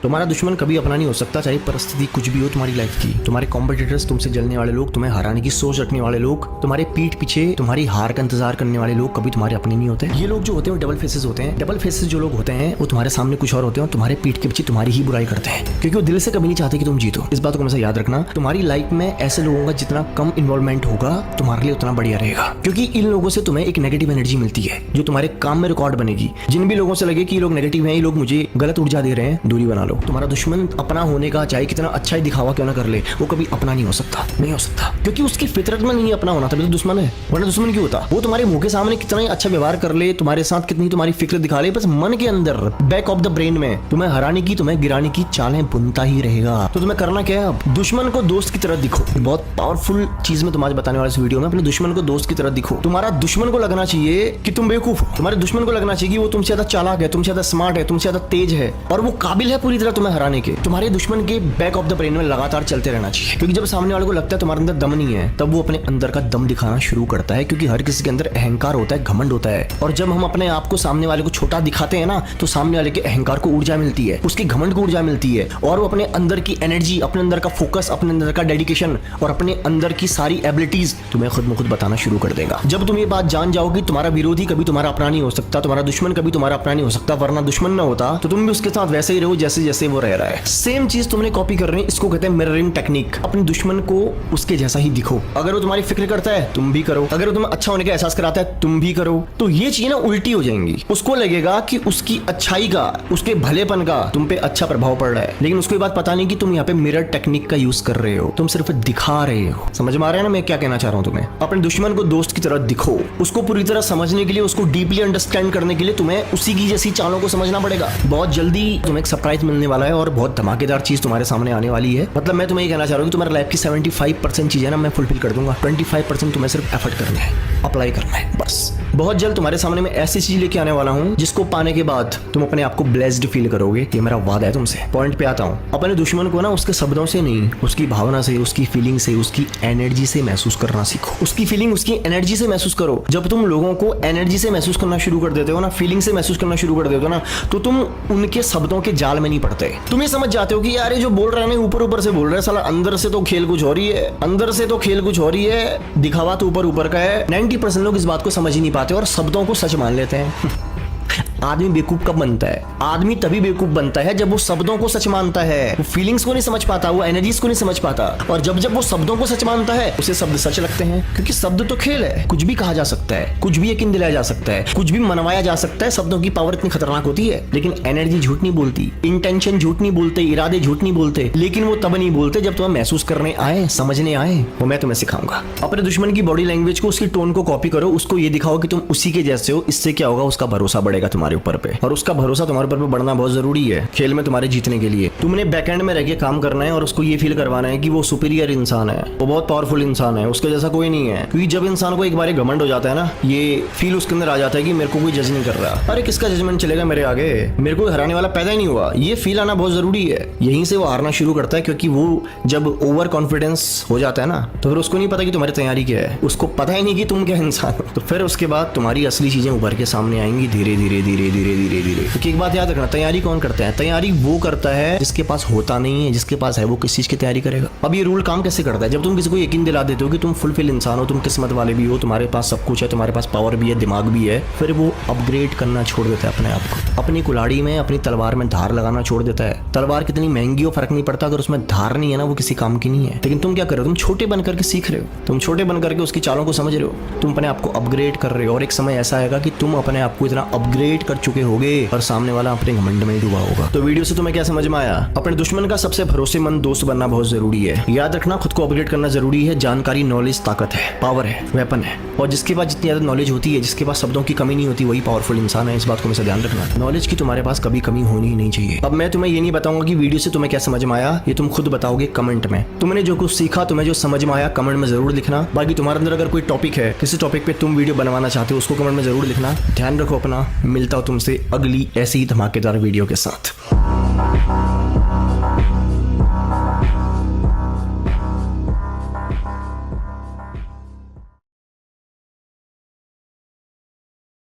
तुम्हारा दुश्मन कभी अपना नहीं हो सकता, चाहे परिस्थिति कुछ भी हो तुम्हारी लाइफ की। तुम्हारे कॉम्पिटिटर्स, तुमसे जलने वाले लोग, तुम्हें हराने की सोच रखने वाले लोग, तुम्हारे पीठ पीछे तुम्हारी हार का इंतजार करने वाले लोग कभी तुम्हारे अपने नहीं होते। ये लोग जो होते हैं डबल फेसेस होते हैं। डबल फेसेस जो लोग होते हैं वो तुम्हारे सामने कुछ और होते हैं और तुम्हारे पीठ के पीछे तुम्हारी ही बुराई करते हैं, क्योंकि वो दिल से कभी नहीं चाहते कि तुम जीतो। इस बात को हमेशा याद रखना। तुम्हारी लाइफ में ऐसे लोगों का जितना कम इन्वॉल्वमेंट होगा तुम्हारे लिए उतना बढ़िया रहेगा, क्योंकि इन लोगों से तुम्हें एक नेगेटिव एनर्जी मिलती है जो तुम्हारे काम में रिकॉर्ड बनेगी। जिन भी लोगों से लगे कि ये लोग नेगेटिव हैं, ये लोग मुझे गलत ऊर्जा दे रहे हैं, दूरी बना लो। तुम्हारा दुश्मन अपना होने का चाहे कितना अच्छा ही दिखावा क्यों ना कर ले, वो कभी अपना नहीं हो सकता, नहीं हो सकता, क्योंकि उसकी फितरत में नहीं अपना होना, तभी तो दुश्मन है। वरना दुश्मन क्यों होता? वो तुम्हारे मुंह के सामने कितना ही अच्छा व्यवहार कर ले, तुम्हारे साथ कितनी तुम्हारी फिक्र दिखा ले, बस मन के अंदर बैक ऑफ द ब्रेन में तुम्हें हराने की, तुम्हें गिराने की चालें बुनता ही रहेगा। तो तुम्हें करना क्या है अब? दुश्मन को दोस्त की तरह दिखो। बहुत पावरफुल चीज मैं तुम्हारे बताने वाला इस वीडियो में। अपने दुश्मन को दोस्त की तरह दिखो। तुम्हारा दुश्मन को लगना चाहिए कि तुम बेवकूफ हो। तुम्हारे दुश्मन को लगना चाहिए कि वो तुमसे ज्यादा चालाक है, तुमसे ज्यादा स्मार्ट है, तुमसे ज्यादा तेज है और वो काबिल है पूरी तरह तुम्हें हराने के। तुम्हारे दुश्मन के बैक ऑफ द ब्रेन में लगातार चलते रहना चाहिए, क्योंकि जब सामने वाले को लगता है तुम्हारे अंदर दम नहीं है, तब वो अपने अंदर का दम दिखाना शुरू करता है, क्योंकि हर किसी के अंदर अहंकार होता है, घमंड होता है। और जब हम अपने आप को सामने वाले को छोटा दिखाते हैं ना, तो सामने वाले के अहंकार को ऊर्जा मिलती है, उसके घमंड को ऊर्जा मिलती है, और वो अपने अंदर की एनर्जी, अपने अंदर का फोकस, अपने अंदर का डेडिकेशन और अपने अंदर की सारी एबिलिटीज तुम्हें खुद में खुद बताना शुरू कर देगा। जब तुम ये बात जान जाओगी, तुम्हारा विरोधी कभी तुम्हारा अपना नहीं हो सकता, तुम्हारा दुश्मन कभी तुम्हारा अपना नहीं हो सकता, वरना दुश्मन ना होता तो तुम भी उसके साथ वैसे ही रहो जैसे जैसे वो रह रहा है। सेम चीज तुमने कॉपी कर रहे हैं, इसको कहते हैं मिररिंग टेक्निक। अपने दुश्मन को उसके जैसा ही दिखो। अगर वो तुम्हारी फिक्र करता है तुम भी करो, अगर वो तुम्हें अच्छा होने का एहसास कराता है तुम भी करो। तो ये चीज ना उल्टी हो जाएंगी। उसको लगेगा कि उसकी अच्छाई का, उसके भलेपन का तुम पे अच्छा प्रभाव पड़ रहा है, लेकिन उसको ये बात पता नहीं कि तुम यहाँ पे मिरर टेक्निक का यूज कर रहे हो, तुम सिर्फ दिखा रहे हो। समझ में आ रहा है ना मैं क्या कहना चाह रहा हूँ तुम्हें? अपने दुश्मन को दोस्त की तरह दिखो। उसको पूरी तरह समझने के लिए, उसको डीपली अंडरस्टैंड करने के लिए तुम्हें उसी की जैसी चालों को समझना पड़ेगा। बहुत जल्दी तुम्हें एक सरप्राइज मिलने वाला है और बहुत धमाकेदार चीज तुम्हारे सामने आने वाली है। मतलब मैं तुम्हें ये कहना चाह रहा हूँ कि तुम्हारी लाइफ की 75% चीजें ना मैं फुलफिल कर दूंगा, 25% तुम्हें सिर्फ एफर्ट करना है, अप्लाई करना है बस। बहुत जल्द तुम्हारे सामने मैं ऐसी चीज लेके आने वाला हूँ जिसको पाने के बाद तुम अपने आप को ब्लेस्ड फील करोगे। ये मेरा वादा है तुमसे। पॉइंट पे आता हूँ। अपने दुश्मन को ना उसके शब्दों से नहीं, उसकी भावना से, उसकी फीलिंग से, उसकी एनर्जी से महसूस करना सीखो। उसकी फीलिंग, उसकी एनर्जी से महसूस करो। जब तुम लोगों को एनर्जी से महसूस करना शुरू कर देते हो ना, फीलिंग से महसूस करना शुरू कर देते हो ना, तो तुम उनके शब्दों के जाल में नहीं पड़ते। तुम ये समझ जाते हो कि यार ये जो बोल रहे हैं ऊपर ऊपर से बोल रहे हैं, साला अंदर से तो खेल कुछ हो रही है, अंदर से तो खेल कुछ हो रही है, दिखावा तो ऊपर ऊपर का है। 90% लोग इस बात को समझ ही नहीं पाते और शब्दों को सच मान लेते हैं। आदमी बेवकूफ कब बनता है? आदमी तभी बेवकूफ बनता है जब वो शब्दों को सच मानता है। वो फीलिंग्स को नहीं समझ पाता, वो एनर्जीज को नहीं समझ पाता। और जब जब वो शब्दों को सच मानता है, उसे शब्द सच लगते हैं, क्योंकि शब्द तो खेल है। कुछ भी कहा जा सकता है, कुछ भी यकीन दिलाया जा सकता है, कुछ भी मनवाया जा सकता है। शब्दों की पावर इतनी खतरनाक होती है, लेकिन एनर्जी झूठ नहीं बोलती, इंटेंशन झूठ नहीं बोलते, इरादे झूठ नहीं बोलते। लेकिन वो तब नहीं बोलते जब तुम्हें महसूस करने आए, समझने आए। वो मैं तुम्हें सिखाऊंगा। अपने दुश्मन की बॉडी लैंग्वेज को, उसकी टोन को कॉपी करो, उसको ये दिखाओ कि तुम उसी के जैसे हो। इससे क्या होगा? उसका भरोसा बढ़ेगा तुम्हारे ऊपर पे, और उसका भरोसा तुम्हारे ऊपर बढ़ना बहुत जरूरी है खेल में तुम्हारे जीतने के लिए। तुमने बैकएंड में रह के काम करना है और उसको ये फील करवाना है कि वो सुपीरियर इंसान है, वो बहुत पावरफुल इंसान है, उसके जैसा कोई नहीं है। क्योंकि जब इंसान को एक बार घमंड हो जाता है ना, ये फील उसके अंदर आ जाता है कि मेरे को कोई जज नहीं कर रहा, अरे किसका जजमेंट चलेगा मेरे आगे, मेरे को हराने वाला पैदा ही नहीं हुआ। ये फील आना बहुत जरूरी है। यहीं से वो हारना शुरू करता है, क्योंकि वो जब ओवर कॉन्फिडेंस हो जाता है ना, तो फिर उसको नहीं पता कि तुम्हारी तैयारी क्या है, उसको पता ही नहीं कि तुम क्या इंसान हो। तो फिर उसके बाद तुम्हारी असली चीजें उभर के सामने आएंगी धीरे धीरे धीरे धीरे धीरे धीरे। क्योंकि एक बात याद रखना, तैयारी कौन करता है? तैयारी वो करता है जिसके पास होता नहीं है, जिसके पास है वो किस चीज की तैयारी करेगा। अब ये रूल काम कैसे करता है? जब तुम किसी को यकीन दिला देते हो कि तुम फुलफिल इंसान हो, तुम किस्मत वाले भी हो, तुम्हारे पास सब कुछ है, तुम्हारे पास पावर भी है, दिमाग भी है, फिर वो अपग्रेड करना छोड़ देता है अपने आप को। अपनी कुल्हाड़ी में, अपनी तलवार में धार लगाना छोड़ देता है। तलवार कितनी महंगी हो फर्क नहीं पड़ता, अगर उसमें धार नहीं है ना, वो किसी काम की नहीं है। लेकिन तुम क्या कर रहे हो? तुम छोटे बन करके सीख रहे हो, तुम छोटे बन करके उसकी चालों को समझ रहे हो, तुम अपने आप को अपग्रेड कर रहे हो। और एक समय ऐसा आएगा कि तुम अपने आप को इतना अपग्रेड कर चुके होगे और सामने वाला अपने घमंड में डूबा होगा। तो वीडियो से तुम्हें क्या समझ में आया? अपने दुश्मन का सबसे भरोसेमंद दोस्त बनना बहुत जरूरी है। याद रखना, खुद को अपग्रेड करना जरूरी है। जानकारी, नॉलेज ताकत है, पावर है, वेपन है। और जिसके पास जितनी ज्यादा नॉलेज होती है, जिसके पास शब्दों की कमी नहीं होती, वही पावरफुल इंसान है। इस बात को हमेशा ध्यान रखना। नॉलेज की तुम्हारे पास कभी कमी होनी ही नहीं चाहिए। अब मैं तुम्हें ये नहीं बताऊंगा कि वीडियो से तुम्हें क्या समझ में आया, ये तुम खुद बताओगे कमेंट में। तुमने जो कुछ सीखा, तुम्हें जो समझ में आया, कमेंट में जरूर लिखना। बाकी तुम्हारे अंदर अगर कोई टॉपिक है, किसी टॉपिक पे तुम वीडियो बनवाना चाहते हो, उसको कमेंट में जरूर लिखना। ध्यान रखो अपना। मिलता हूं तुमसे अगली ऐसी ही धमाकेदार वीडियो के साथ।